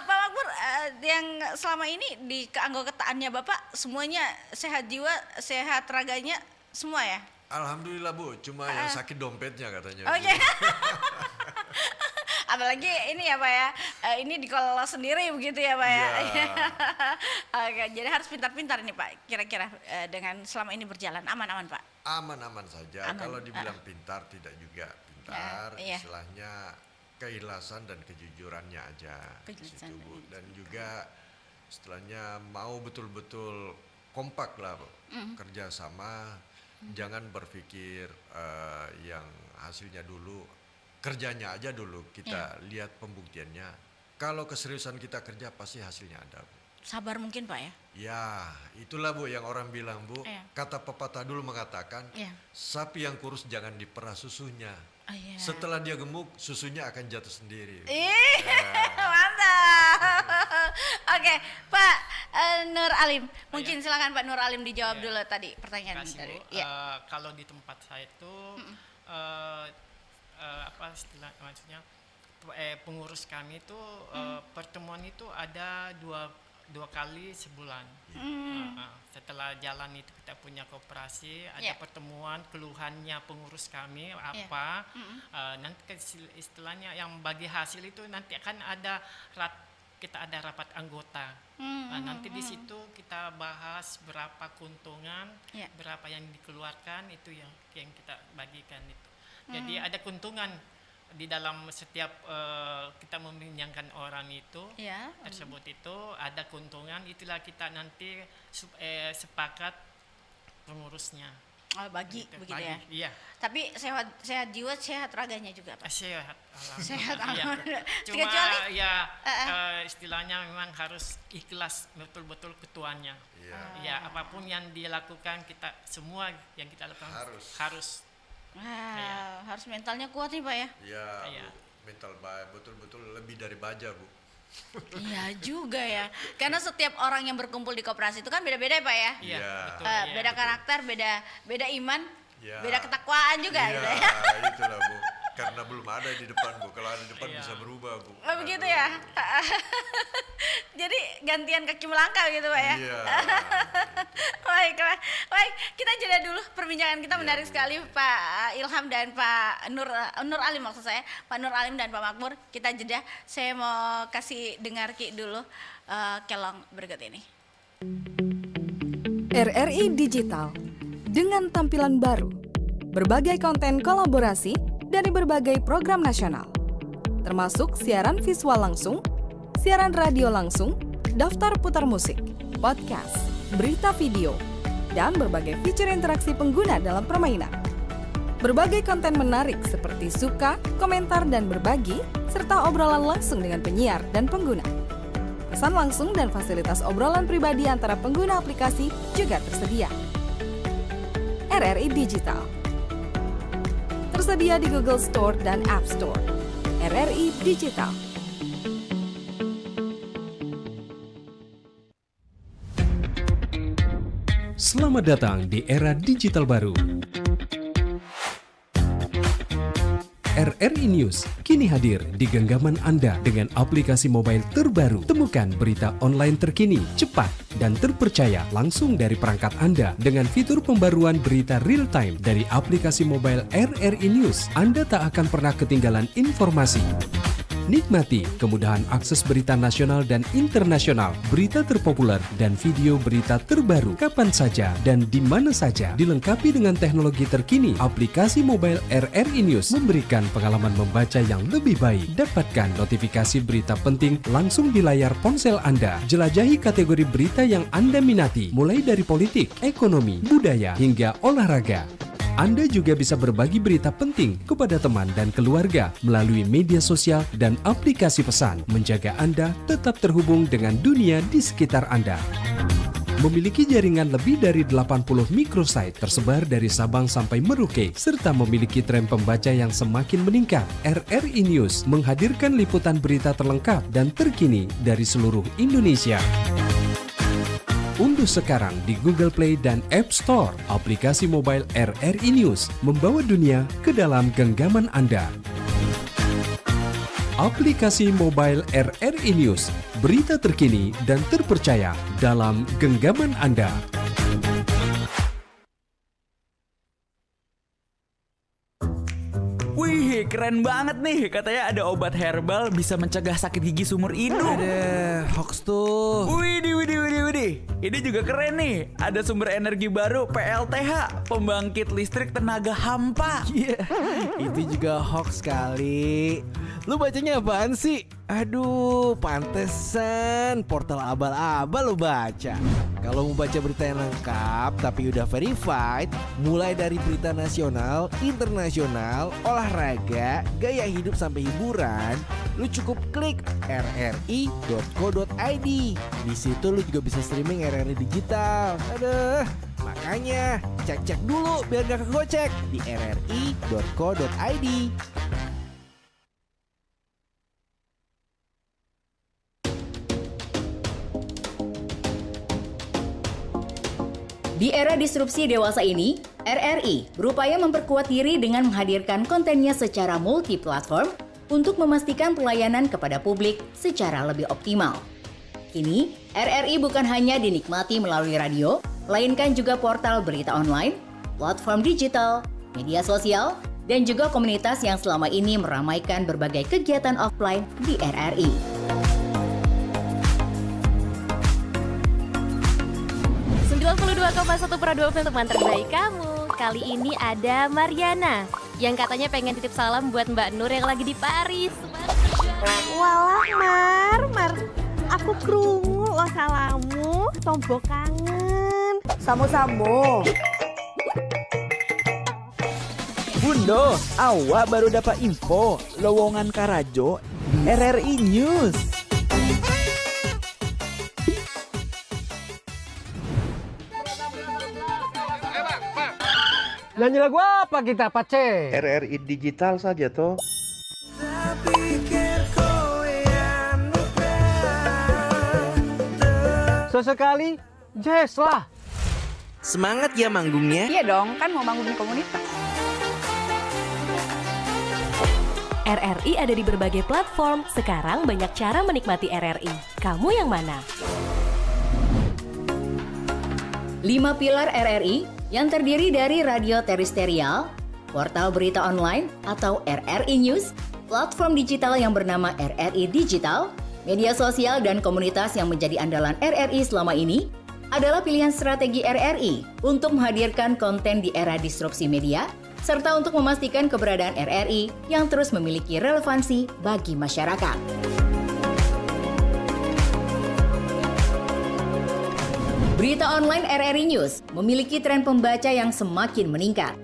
Speaker 1: Pak Makmur, yang selama ini di keanggotaannya Bapak semuanya sehat jiwa, sehat raganya semua ya?
Speaker 2: Alhamdulillah Bu, cuma yang sakit dompetnya katanya.
Speaker 1: Oke. Apalagi ini ya Pak ya, ini dikelola sendiri begitu ya Pak ya. Oke, jadi harus pintar-pintar nih Pak. Kira-kira dengan selama ini berjalan aman-aman Pak?
Speaker 2: Aman-aman saja.
Speaker 1: Aman.
Speaker 2: Kalau dibilang pintar tidak juga pintar,
Speaker 1: iya.
Speaker 2: istilahnya keikhlasan dan kejujurannya aja.
Speaker 1: Keikhlasan
Speaker 2: Situ,
Speaker 1: dan
Speaker 2: Bu. Dan juga istilahnya mau betul-betul kompak lah Bu. Kerjasama, jangan berpikir yang hasilnya dulu, kerjanya aja dulu kita lihat pembuktiannya. Kalau keseriusan kita kerja pasti hasilnya ada Bu.
Speaker 1: Sabar mungkin Pak ya?
Speaker 2: Ya, itulah Bu yang orang bilang Bu, kata pepatah dulu mengatakan, sapi yang kurus jangan diperah susunya. Setelah dia gemuk, susunya akan jatuh sendiri.
Speaker 1: Mantap. Oke, Pak Nur Alim, mungkin silakan Pak Nur Alim dijawab dulu tadi pertanyaan
Speaker 3: Kasih,
Speaker 1: dari.
Speaker 3: Bu. Kalau di tempat saya itu apa istilah maksudnya pengurus kami itu pertemuan itu ada dua kali sebulan. Setelah jalan itu kita punya koperasi, ada pertemuan keluhannya pengurus kami apa, nanti istilahnya yang bagi hasil itu nanti akan ada kita ada rapat anggota. Nanti di situ kita bahas berapa keuntungan, berapa yang dikeluarkan, itu yang kita bagikan itu. Jadi ada keuntungan di dalam setiap kita meminjamkan orang itu tersebut itu ada keuntungan, itulah kita nanti sepakat pengurusnya.
Speaker 1: Oh, bagi
Speaker 3: gitu,
Speaker 1: begitu
Speaker 3: bagi,
Speaker 1: ya.
Speaker 3: Iya.
Speaker 1: Tapi sehat jiwa, sehat raganya juga Pak.
Speaker 3: Sehat.
Speaker 1: Sehat
Speaker 3: Iya. Cuma
Speaker 1: kecuali
Speaker 3: istilahnya memang harus ikhlas betul-betul ketuanya. Ya, apapun yang dilakukan kita semua yang kita lakukan harus
Speaker 1: harus mentalnya kuat nih Pak ya.
Speaker 2: Ya, Bu, mental betul-betul lebih dari baja Bu.
Speaker 1: Iya juga ya. Karena setiap orang yang berkumpul di koperasi itu kan beda-beda ya Pak ya.
Speaker 3: Iya, betul.
Speaker 1: Beda karakter, beda iman, beda ketakwaan juga gitu ya.
Speaker 2: Itulah Bu. Karena belum ada di depan Bu. Kalau ada di depan bisa berubah Bu.
Speaker 1: Oh begitu ya. Jadi gantian kaki melangkah gitu Pak ya.
Speaker 2: Iya.
Speaker 1: Baiklah. Baik, kita jeda dulu perbincangan kita menarik sekali Pak Ilham dan Pak Nur Alim maksud saya. Pak Nur Alim dan Pak Makmur, kita jeda. Saya mau kasih dengar Ki dulu kelong berikut ini.
Speaker 4: RRI Digital dengan tampilan baru, berbagai konten kolaborasi dari berbagai program nasional, termasuk siaran visual langsung, siaran radio langsung, daftar putar musik, podcast, berita video, dan berbagai fitur interaksi pengguna dalam permainan. Berbagai konten menarik seperti suka, komentar, dan berbagi, serta obrolan langsung dengan penyiar dan pengguna. Pesan langsung dan fasilitas obrolan pribadi antara pengguna aplikasi juga tersedia. RRI Digital tersedia di Google Store dan App Store. RRI Digital.
Speaker 5: Selamat datang di era digital baru. RRI News kini hadir di genggaman Anda dengan aplikasi mobile terbaru. Temukan berita online terkini, cepat, dan terpercaya langsung dari perangkat Anda dengan fitur pembaruan berita real time dari aplikasi mobile RRI News. Anda tak akan pernah ketinggalan informasi. Nikmati kemudahan akses berita nasional dan internasional, berita terpopuler, dan video berita terbaru kapan saja dan di mana saja. Dilengkapi dengan teknologi terkini, aplikasi mobile RRI News memberikan pengalaman membaca yang lebih baik. Dapatkan notifikasi berita penting langsung di layar ponsel Anda. Jelajahi kategori berita yang Anda minati, mulai dari politik, ekonomi, budaya, hingga olahraga. Anda juga bisa berbagi berita penting kepada teman dan keluarga melalui media sosial dan aplikasi pesan, menjaga Anda tetap terhubung dengan dunia di sekitar Anda. Memiliki jaringan lebih dari 80 microsite tersebar dari Sabang sampai Merauke, serta memiliki tren pembaca yang semakin meningkat. RRI News menghadirkan liputan berita terlengkap dan terkini dari seluruh Indonesia. Unduh sekarang di Google Play dan App Store aplikasi mobile RRI News, membawa dunia ke dalam genggaman Anda. Aplikasi mobile RRI News, berita terkini dan terpercaya dalam genggaman Anda.
Speaker 6: Wih, keren banget nih. Katanya ada obat herbal bisa mencegah sakit gigi seumur hidup.
Speaker 7: Ada hoax tuh.
Speaker 6: Widih. Ini juga keren nih. Ada sumber energi baru PLTH, pembangkit listrik tenaga hampa.
Speaker 7: Iya, itu juga hoax kali. Lu bacanya apaan sih? Aduh, pantesan portal abal-abal lu baca. Kalau mau baca berita yang lengkap tapi udah verified, mulai dari berita nasional, internasional, olahraga, gaya hidup sampai hiburan, lu cukup klik rri.co.id. Di situ lu juga bisa streaming RRI digital. Aduh, makanya cek-cek dulu biar gak kegocek di rri.co.id.
Speaker 9: Di era disrupsi dewasa ini, RRI berupaya memperkuat diri dengan menghadirkan kontennya secara multi-platform untuk memastikan pelayanan kepada publik secara lebih optimal. Kini, RRI bukan hanya dinikmati melalui radio, melainkan juga portal berita online, platform digital, media sosial, dan juga komunitas yang selama ini meramaikan berbagai kegiatan offline di RRI.
Speaker 10: Pro2 untuk teman terbaik kamu. Kali ini ada Mariana yang katanya pengen titip salam buat Mbak Nur yang lagi di Paris.
Speaker 11: Walah Mar, aku krungu lo salamu, tombo kangen. Samo-samo.
Speaker 6: Bundo, awak baru dapat info lowongan Karajo di RRI News.
Speaker 12: Nyanyi lagu apa kita, Pace?
Speaker 13: RRI digital saja toh.
Speaker 12: Sesekali jazz lah.
Speaker 14: Semangat ya manggungnya.
Speaker 15: Iya dong, kan mau manggung di komunitas.
Speaker 10: RRI ada di berbagai platform. Sekarang banyak cara menikmati RRI. Kamu yang mana?
Speaker 9: 5 pilar RRI yang terdiri dari radio terestrial, portal berita online atau RRI News, platform digital yang bernama RRI Digital, media sosial dan komunitas yang menjadi andalan RRI selama ini adalah pilihan strategi RRI untuk menghadirkan konten di era disrupsi media, serta untuk memastikan keberadaan RRI yang terus memiliki relevansi bagi masyarakat. Berita online RRI News memiliki tren pembaca yang semakin meningkat.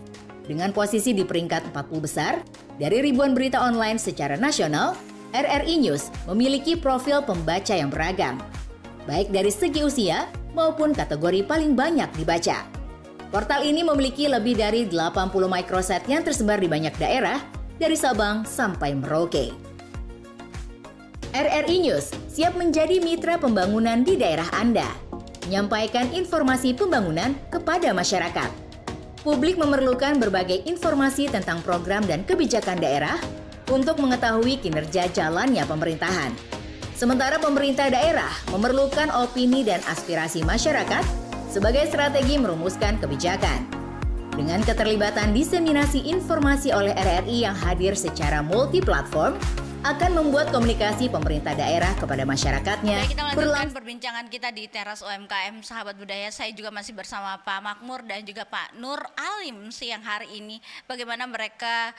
Speaker 9: Dengan posisi di peringkat 40 besar, dari ribuan berita online secara nasional, RRI News memiliki profil pembaca yang beragam, baik dari segi usia maupun kategori paling banyak dibaca. Portal ini memiliki lebih dari 80 microsite yang tersebar di banyak daerah, dari Sabang sampai Merauke. RRI News siap menjadi mitra pembangunan di daerah Anda, menyampaikan informasi pembangunan kepada masyarakat. Publik memerlukan berbagai informasi tentang program dan kebijakan daerah untuk mengetahui kinerja jalannya pemerintahan. Sementara pemerintah daerah memerlukan opini dan aspirasi masyarakat sebagai strategi merumuskan kebijakan. Dengan keterlibatan diseminasi informasi oleh RRI yang hadir secara multi-platform, akan membuat komunikasi pemerintah daerah kepada masyarakatnya.
Speaker 1: Baik, kita melanjutkan perbincangan kita di teras UMKM Sahabat Budaya. Saya juga masih bersama Pak Makmur dan juga Pak Nur Alim siang hari ini. Bagaimana mereka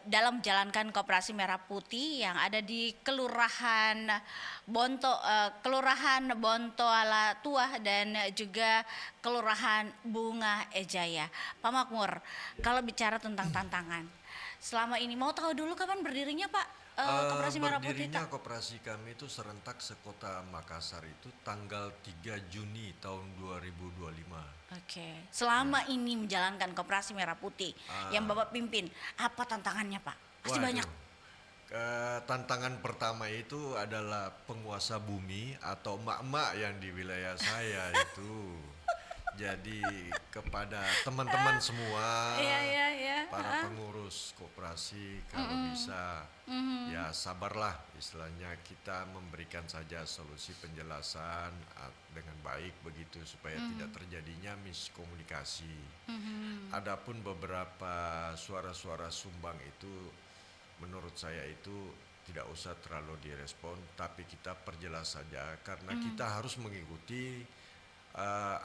Speaker 1: dalam menjalankan Koperasi Merah Putih yang ada di Kelurahan Bontoala Tua dan juga Kelurahan Bunga Ejaya. Pak Makmur, kalau bicara tentang tantangan, selama ini mau tahu dulu kapan berdirinya Pak? Koperasi Merah Putih?
Speaker 2: Berdirinya koperasi kami itu serentak sekota Makassar itu tanggal 3 Juni tahun 2025.
Speaker 1: Oke. Selama ini menjalankan Koperasi Merah Putih yang Bapak pimpin, apa tantangannya Pak? Pasti
Speaker 2: Waduh.
Speaker 1: banyak.
Speaker 2: Tantangan pertama itu adalah penguasa bumi atau emak-emak yang di wilayah saya itu. Jadi kepada teman-teman semua, para pengurus koperasi, kalau bisa ya sabarlah, istilahnya kita memberikan saja solusi penjelasan dengan baik begitu supaya tidak terjadinya miskomunikasi. Adapun beberapa suara-suara sumbang itu menurut saya itu tidak usah terlalu direspon, tapi kita perjelas saja karena kita harus mengikuti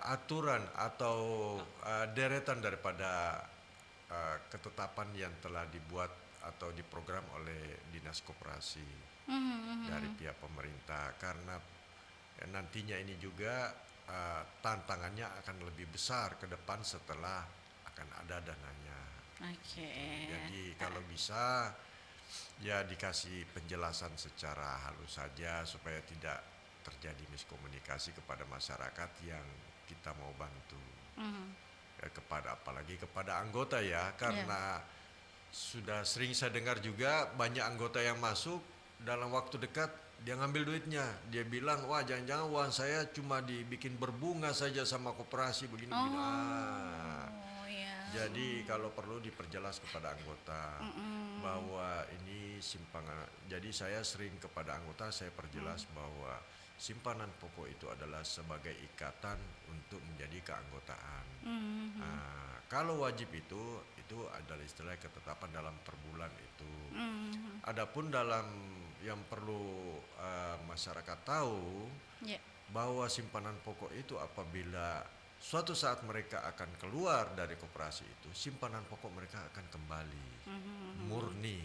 Speaker 2: aturan atau deretan daripada ketetapan yang telah dibuat atau diprogram oleh Dinas Koperasi dari pihak pemerintah, karena nantinya ini juga tantangannya akan lebih besar ke depan setelah akan ada dananya. Jadi kalau bisa ya dikasih penjelasan secara halus saja supaya tidak terjadi miskomunikasi kepada masyarakat yang kita mau bantu. Ya, apalagi kepada anggota ya, karena sudah sering saya dengar juga banyak anggota yang masuk dalam waktu dekat dia ngambil duitnya, dia bilang wah jangan-jangan uang saya cuma dibikin berbunga saja sama koperasi begini-begini. Jadi kalau perlu diperjelas kepada anggota bahwa ini simpangan. Jadi saya sering kepada anggota saya perjelas bahwa simpanan pokok itu adalah sebagai ikatan untuk menjadi keanggotaan. Kalau wajib itu adalah istilah ketetapan dalam per bulan itu. Adapun dalam yang perlu masyarakat tahu bahwa simpanan pokok itu apabila suatu saat mereka akan keluar dari koperasi itu, simpanan pokok mereka akan kembali murni,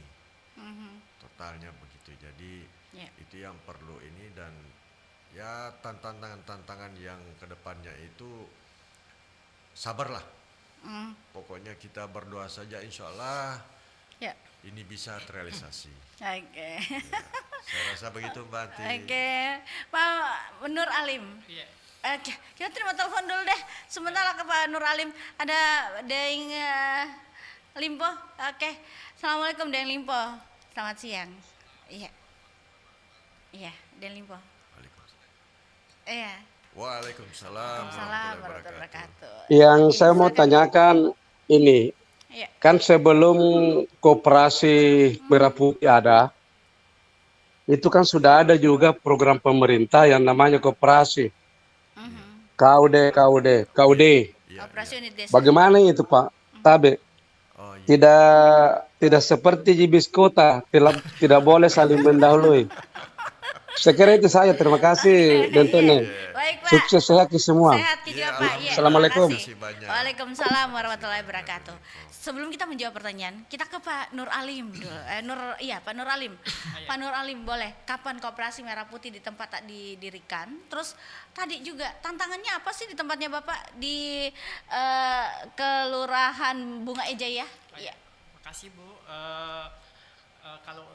Speaker 2: totalnya begitu. Jadi itu yang perlu ini, dan ya tantangan yang kedepannya itu sabarlah. Pokoknya kita berdoa saja, insya Allah ini bisa terrealisasi.
Speaker 1: Oke.
Speaker 2: Saya rasa begitu Mbak Ati.
Speaker 1: Oke, Pak Nur Alim. Oke, kita terima telepon dulu deh. Sebentar ke Pak Nur Alim. Ada Deng Limpo. Oke, Assalamualaikum Deng Limpo. Selamat siang. Iya, Deng Limpo. Iya.
Speaker 2: Waalaikumsalam warahmatullahi wabarakatuh.
Speaker 16: Yang saya mau tanyakan ini, kan sebelum koperasi Merah Putih ada, itu kan sudah ada juga program pemerintah yang namanya koperasi. KUD.
Speaker 1: Operasi Unit Desa.
Speaker 16: Bagaimana itu Pak Tabe? Tidak seperti di bis kota, tidak boleh saling mendahului. Saya kira itu saya. Terima kasih Dentone.
Speaker 1: Baik Pak.
Speaker 16: Sukses sehat semua.
Speaker 1: Sehat juga Pak.
Speaker 16: Assalamualaikum.
Speaker 1: Waalaikumsalam warahmatullahi wabarakatuh. Sebelum kita menjawab pertanyaan, kita ke Pak Nur Alim dulu. Pak Nur Alim. Pak Nur Alim, boleh. Kapan Koperasi Merah Putih di tempat tak didirikan? Terus tadi juga tantangannya apa sih di tempatnya Bapak di Kelurahan Bunga Eja ya? Iya.
Speaker 3: Makasih Bu. Kalau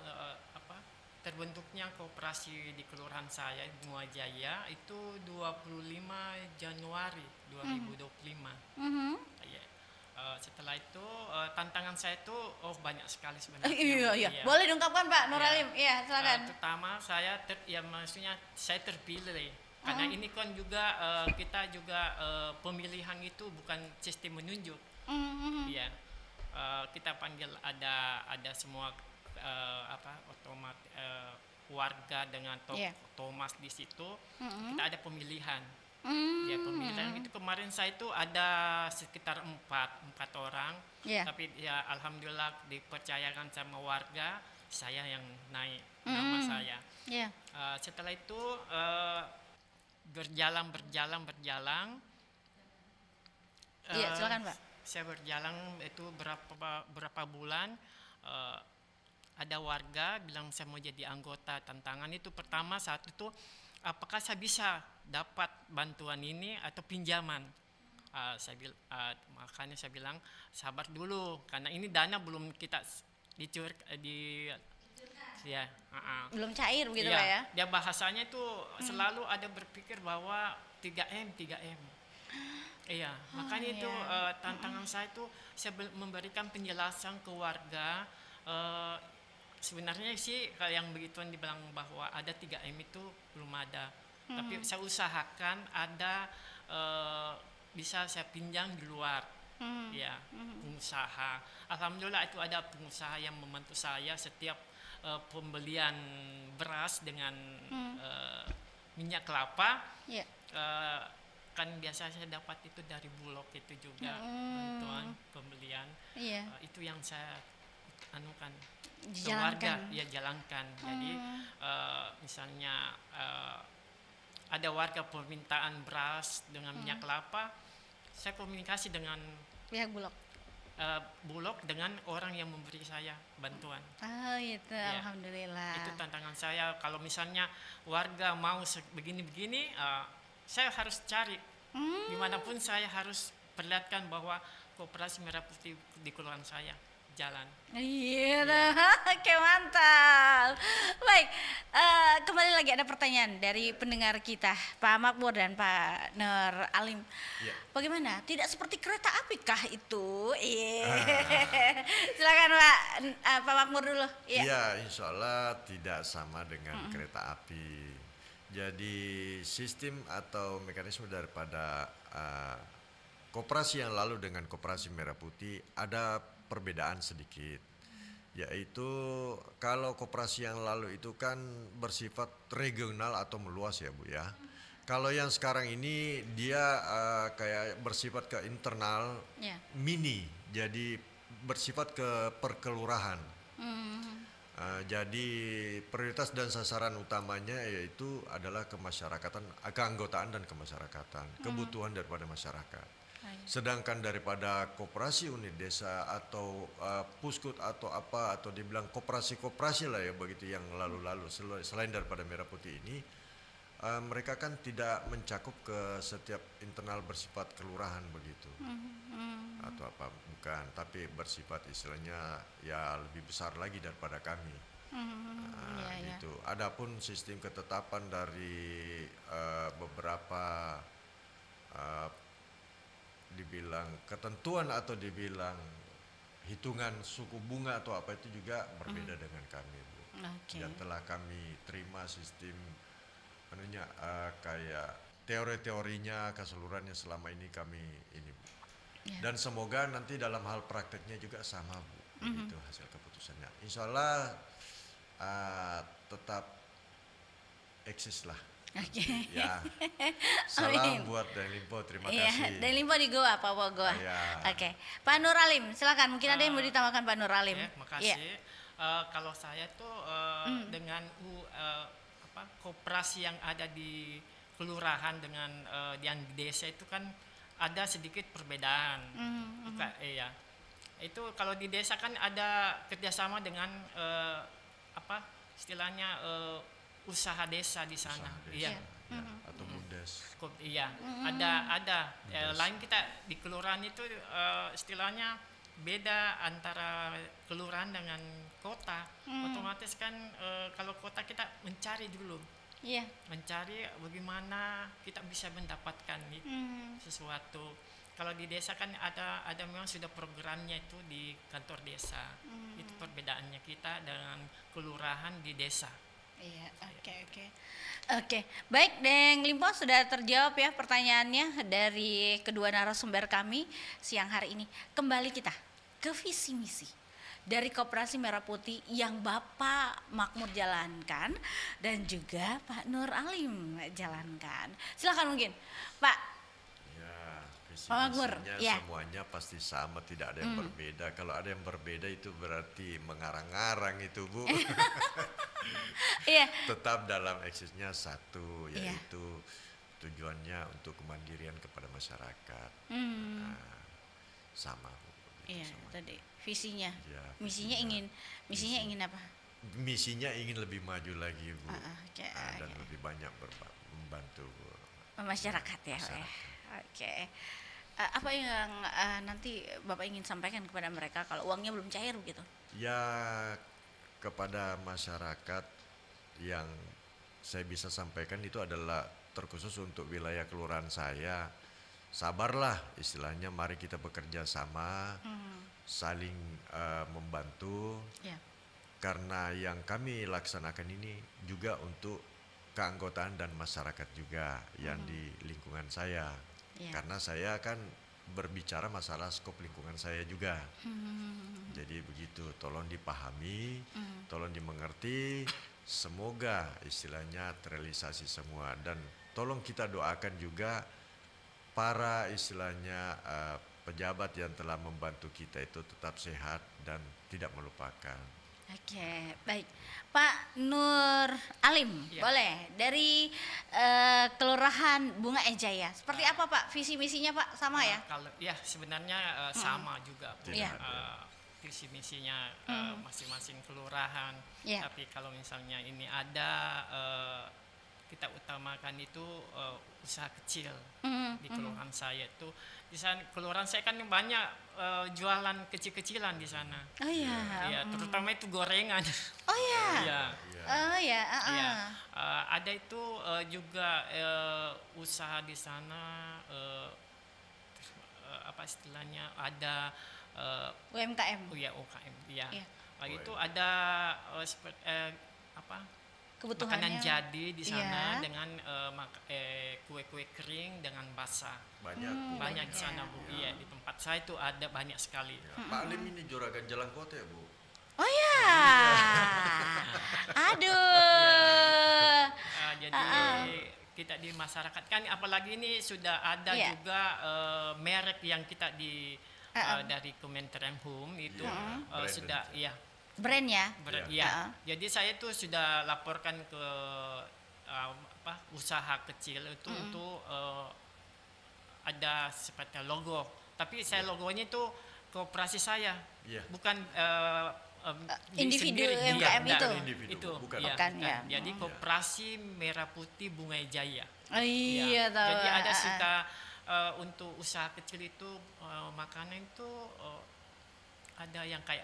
Speaker 3: terbentuknya koperasi di kelurahan saya Bunga Jaya itu 25 Januari 2025. Setelah itu tantangan saya itu banyak sekali sebenarnya.
Speaker 1: Iya. Boleh diungkapkan Pak Nur Alim? Iya, silakan.
Speaker 3: Terutama saya maksudnya saya terpilih karena ini kan juga kita juga pemilihan itu bukan sistem menunjuk. Iya. Kita panggil ada semua warga dengan Thomas di situ. Kita ada pemilihan. Ya, pemilihan itu kemarin saya itu ada sekitar empat orang. Tapi ya alhamdulillah dipercayakan sama warga, saya yang naik nama saya. Setelah itu berjalan.
Speaker 1: Silakan Pak.
Speaker 3: Saya berjalan itu berapa bulan. Ada warga bilang saya mau jadi anggota. Tantangan itu pertama saat itu apakah saya bisa dapat bantuan ini atau pinjaman. Makanya saya bilang sabar dulu karena ini dana belum kita Ya,
Speaker 1: belum cair begitu
Speaker 3: iya,
Speaker 1: Pak ya?
Speaker 3: Dia bahasanya itu selalu ada berpikir bahwa 3M, 3M. Iya, makanya itu tantangan saya itu memberikan penjelasan ke warga. Sebenarnya sih kalau yang begituan dibilang bahwa ada 3M itu belum ada. Tapi saya usahakan ada bisa saya pinjam di luar. Ya, pengusaha. Alhamdulillah itu ada pengusaha yang membantu saya setiap pembelian beras dengan minyak kelapa. Kan biasa saya dapat itu dari Bulog itu juga bantuan pembelian. Itu yang saya anukan ke warga, ya jalankan. Jadi misalnya ada warga permintaan beras dengan minyak kelapa, saya komunikasi dengan
Speaker 1: pihak Bulog.
Speaker 3: Bulog dengan orang yang memberi saya bantuan.
Speaker 1: Itu ya. Alhamdulillah.
Speaker 3: Itu tantangan saya. Kalau misalnya warga mau begini-begini, saya harus cari. Dimanapun saya harus perlihatkan bahwa Koperasi Merah Putih di kelurahan saya jalan.
Speaker 1: Oke, mantap. Baik, kembali lagi ada pertanyaan dari pendengar kita, Pak Makmur dan Pak Nur Alim. Bagaimana? Tidak seperti kereta api kah itu? Silakan Pak Makmur dulu.
Speaker 2: Iya, insya Allah tidak sama dengan kereta api. Jadi sistem atau mekanisme daripada koperasi yang lalu dengan Koperasi Merah Putih ada perbedaan sedikit, yaitu kalau koperasi yang lalu itu kan bersifat regional atau meluas ya Bu ya. Kalau yang sekarang ini dia kayak bersifat ke internal, mini, jadi bersifat ke perkelurahan. Jadi prioritas dan sasaran utamanya yaitu adalah kemasyarakatan, keanggotaan dan kemasyarakatan, kebutuhan daripada masyarakat. Sedangkan daripada koperasi unit desa atau puskut atau apa, atau dibilang koperasi-koperasi lah ya begitu yang lalu-lalu selain daripada Merah Putih ini, mereka kan tidak mencakup ke setiap internal bersifat kelurahan begitu atau apa, bukan, tapi bersifat istilahnya ya lebih besar lagi daripada kami. Gitu. Adapun sistem ketetapan dari beberapa dibilang ketentuan atau dibilang hitungan suku bunga atau apa itu juga berbeda dengan kami Bu. Yang telah kami terima sistem kayak teori-teorinya keseluruhannya selama ini kami ini Bu. Dan semoga nanti dalam hal prakteknya juga sama Bu. Itu hasil keputusannya. Insya Allah tetap eksis lah. Ya. Salam buat Dalimpo, terima kasih.
Speaker 1: Dalimpo di Goa, Pak Goa. Pak Nur Alim, silakan. Mungkin ada yang mau ditambahkan Pak Nur Alim.
Speaker 3: Makasih. Kalau saya tuh dengan koperasi yang ada di kelurahan dengan yang di desa itu kan ada sedikit perbedaan. Itu kalau di desa kan ada kerjasama dengan istilahnya usaha desa di sana,
Speaker 2: atau BUMDes.
Speaker 3: Ada. Lain kita di kelurahan itu istilahnya beda antara kelurahan dengan kota. Otomatis kan kalau kota kita mencari dulu, mencari bagaimana kita bisa mendapatkan sesuatu. Kalau di desa kan ada memang sudah programnya itu di kantor desa. Itu perbedaannya kita dengan kelurahan di desa.
Speaker 1: Oke. Baik, Deng Limpo sudah terjawab ya pertanyaannya dari kedua narasumber kami siang hari ini. Kembali kita ke visi misi dari Koperasi Merah Putih yang Bapak Makmur jalankan dan juga Pak Nur Alim jalankan. Silakan mungkin, Pak.
Speaker 2: Visi-misinya semuanya pasti sama, tidak ada yang berbeda. Kalau ada yang berbeda itu berarti mengarang-arang itu Bu. Tetap dalam eksisnya satu, yaitu tujuannya untuk kemandirian kepada masyarakat. Sama Bu.
Speaker 1: Tadi visinya. Misinya ingin apa?
Speaker 2: Misinya ingin lebih maju lagi Bu. Dan lebih banyak membantu
Speaker 1: masyarakat ya. Apa yang nanti Bapak ingin sampaikan kepada mereka kalau uangnya belum cair gitu?
Speaker 2: Ya kepada masyarakat yang saya bisa sampaikan itu adalah terkhusus untuk wilayah kelurahan saya. Sabarlah istilahnya, mari kita bekerja sama, saling membantu. Karena yang kami laksanakan ini juga untuk keanggotaan dan masyarakat juga yang di lingkungan saya. Karena saya kan berbicara masalah skop lingkungan saya juga. Jadi begitu, tolong dipahami, tolong dimengerti, semoga istilahnya terrealisasi semua, dan tolong kita doakan juga para istilahnya pejabat yang telah membantu kita itu tetap sehat dan tidak melupakan.
Speaker 1: Oke, baik. Pak Nur Alim, boleh dari Kelurahan Bunga Ejaya. Seperti apa Pak visi misinya Pak? Sama ya?
Speaker 3: Kalau ya sebenarnya sama juga Bu.
Speaker 1: Iya.
Speaker 3: Visi misinya masing-masing kelurahan. Tapi kalau misalnya ini ada kita utamakan itu usaha kecil di kelurahan saya itu. Di sana kelurahan saya kan banyak jualan kecil-kecilan di sana.
Speaker 1: Oh iya.
Speaker 3: Iya, terutama itu gorengan.
Speaker 1: Oh iya.
Speaker 3: Iya.
Speaker 1: Oh iya.
Speaker 3: Iya. Ada itu juga usaha di sana apa istilahnya, ada
Speaker 1: UMKM.
Speaker 3: Oh ya, UMKM. Iya.
Speaker 1: Iya.
Speaker 3: Itu ada seperti apa?
Speaker 1: Kebutuhannya.
Speaker 3: Makanan jadi di sana dengan kue-kue kering dengan basah. Banyak di sana Bu. Iya, di tempat saya itu ada banyak sekali.
Speaker 2: Pak Alim ini juragan Jalan Kota ya Bu?
Speaker 1: Oh ya. Aduh.
Speaker 3: Jadi kita di masyarakat kan, apalagi ini sudah ada juga merek yang kita dari Kementerian HUM itu sudah
Speaker 1: brand ya.
Speaker 3: Brand, ya. Jadi saya tuh sudah laporkan ke usaha kecil itu untuk ada seperti logo. Tapi saya logonya itu koperasi saya, bukan
Speaker 1: individu
Speaker 3: sendiri.
Speaker 1: UMKM itu.
Speaker 3: Itu
Speaker 2: bukan.
Speaker 1: Bukan, ya.
Speaker 3: Jadi Koperasi Merah Putih Bunga Jaya.
Speaker 1: Oh iya tahu.
Speaker 3: Jadi ada suka untuk usaha kecil itu makanan itu ada yang kayak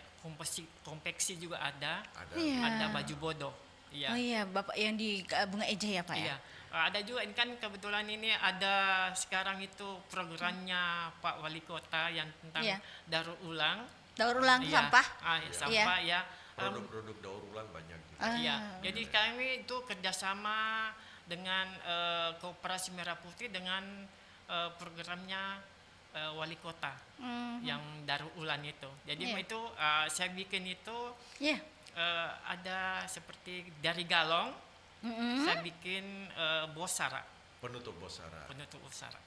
Speaker 3: konveksi juga ada. Ada baju bodoh. Iya.
Speaker 1: Oh iya, Bapak yang di Bunga Ejaya Pak ya.
Speaker 3: Iya. Ada juga ini kan kebetulan ini ada sekarang itu programnya Pak Wali Kota yang tentang daur ulang.
Speaker 1: Daur ulang sampah.
Speaker 3: Sampah ya.
Speaker 2: Produk-produk daur ulang banyak juga.
Speaker 3: Iya. Jadi kami itu kerjasama dengan Koperasi Merah Putih dengan programnya Wali Kota yang daur ulang itu. Jadi itu saya bikin itu ada seperti dari galon. Saya bikin bosara.
Speaker 2: Penutup bosara.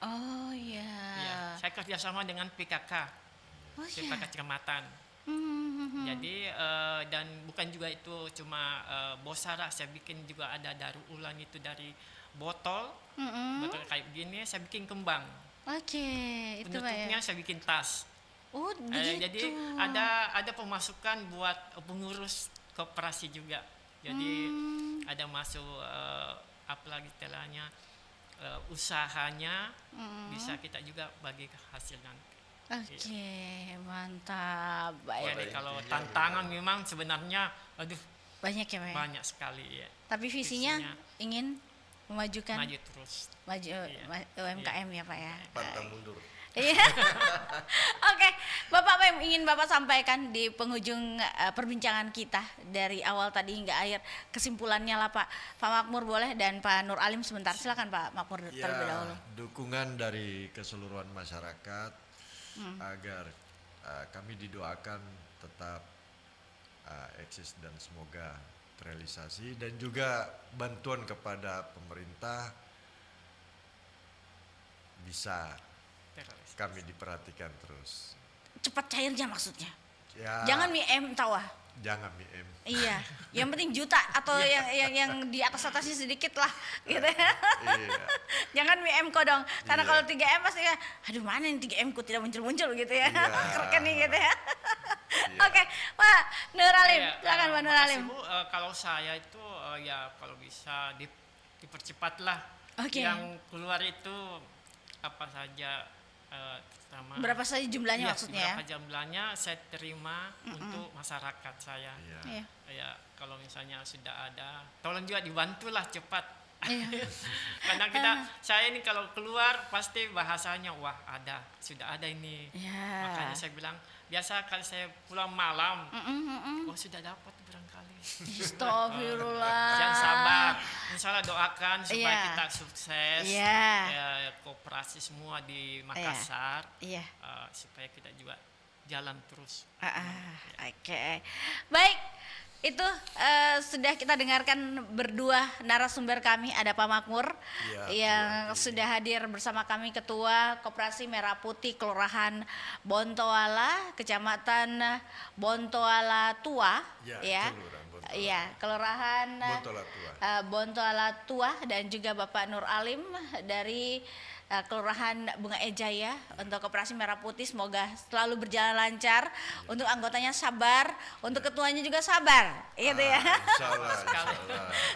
Speaker 1: Oh iya.
Speaker 3: Saya kerjasama dengan PKK. PKK Kecamatan. Jadi dan bukan juga itu cuma bosara, saya bikin juga ada daur ulang itu dari botol, botol kayak gini saya bikin kembang.
Speaker 1: Oke, itu Pak ya.
Speaker 3: Penutupnya saya bikin tas.
Speaker 1: Oh begitu.
Speaker 3: Jadi ada pemasukan buat pengurus koperasi juga. Jadi ada masuk apalagi istilahnya usahanya bisa kita juga bagi hasil nanti.
Speaker 1: Oke, mantap.
Speaker 3: Jadi kalau tantangan memang sebenarnya
Speaker 1: banyak ya Pak.
Speaker 3: Banyak sekali ya.
Speaker 1: Tapi visinya ingin memajukan
Speaker 3: maju terus.
Speaker 1: UMKM ya Pak ya.
Speaker 2: Pantang mundur.
Speaker 1: Iya. Oke, Bapak apa yang ingin Bapak sampaikan di penghujung perbincangan kita dari awal tadi hingga akhir, kesimpulannya lah Pak. Pak Makmur boleh dan Pak Nur Alim sebentar. Silakan Pak Makmur terlebih dahulu.
Speaker 2: Dukungan dari keseluruhan masyarakat agar kami didoakan tetap eksis dan semoga terrealisasi, dan juga bantuan kepada pemerintah bisa kami diperhatikan terus.
Speaker 1: Cepat cairnya maksudnya.
Speaker 2: Ya,
Speaker 1: jangan mie tawa.
Speaker 2: Jangan mie.
Speaker 1: Iya, yang penting juta atau yang di atasnya sedikit lah gitu ya.
Speaker 2: Iya.
Speaker 1: Jangan mie kok dong. Karena kalau 3M pasti kan aduh mana yang 3M ku tidak muncul-muncul gitu ya. Rekening gitu ya. Oke, Pak Nur Alim, silakan Pak Nur Alim.
Speaker 3: Kalau saya itu ya kalau bisa dipercepatlah.
Speaker 1: Okay.
Speaker 3: Yang keluar itu apa saja terutama
Speaker 1: Berapa saja jumlahnya
Speaker 3: iya,
Speaker 1: maksudnya ya?
Speaker 3: berapa jumlahnya saya terima untuk masyarakat saya.
Speaker 1: Iya.
Speaker 3: Ya kalau misalnya sudah ada, tolong juga dibantulah cepat.
Speaker 1: Iya.
Speaker 3: Karena saya ini kalau keluar pasti bahasanya wah sudah ada ini.
Speaker 1: Iya.
Speaker 3: Makanya saya bilang biasa kalau saya pulang malam, wah sudah dapat barangkali.
Speaker 1: Astagfirullah.
Speaker 3: Jangan sabar. Insya Allah doakan supaya
Speaker 1: Iya.
Speaker 3: kita sukses.
Speaker 1: Iya.
Speaker 3: Koperasi semua di Makassar.
Speaker 1: Iya.
Speaker 3: Supaya kita juga jalan terus.
Speaker 1: Oke. Baik. Itu sudah kita dengarkan berdua narasumber kami, ada Pak Makmur yang sudah hadir bersama kami, Ketua Koperasi Merah Putih Kelurahan Bontoala, Kecamatan Bontoala Tua, Kelurahan Bontoala Tua, dan juga Bapak Nur Alim dari Kelurahan Bunga Ejaya untuk Koperasi Merah Putih. Semoga selalu berjalan lancar, untuk anggotanya sabar, untuk ketuanya juga sabar, gitu ya.
Speaker 2: Insyaallah.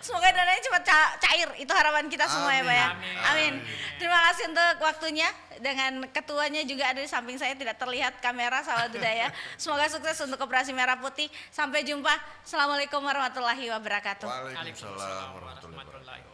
Speaker 1: Semoga dananya cepat cair, itu harapan kita semua ya Pak ya. Amin. Terima kasih untuk waktunya. Dengan ketuanya juga ada di samping saya, tidak terlihat kamera, sahabat budaya. Semoga sukses untuk Koperasi Merah Putih. Sampai jumpa. Assalamualaikum warahmatullahi wabarakatuh.
Speaker 2: Waalaikumsalam warahmatullahi wabarakatuh.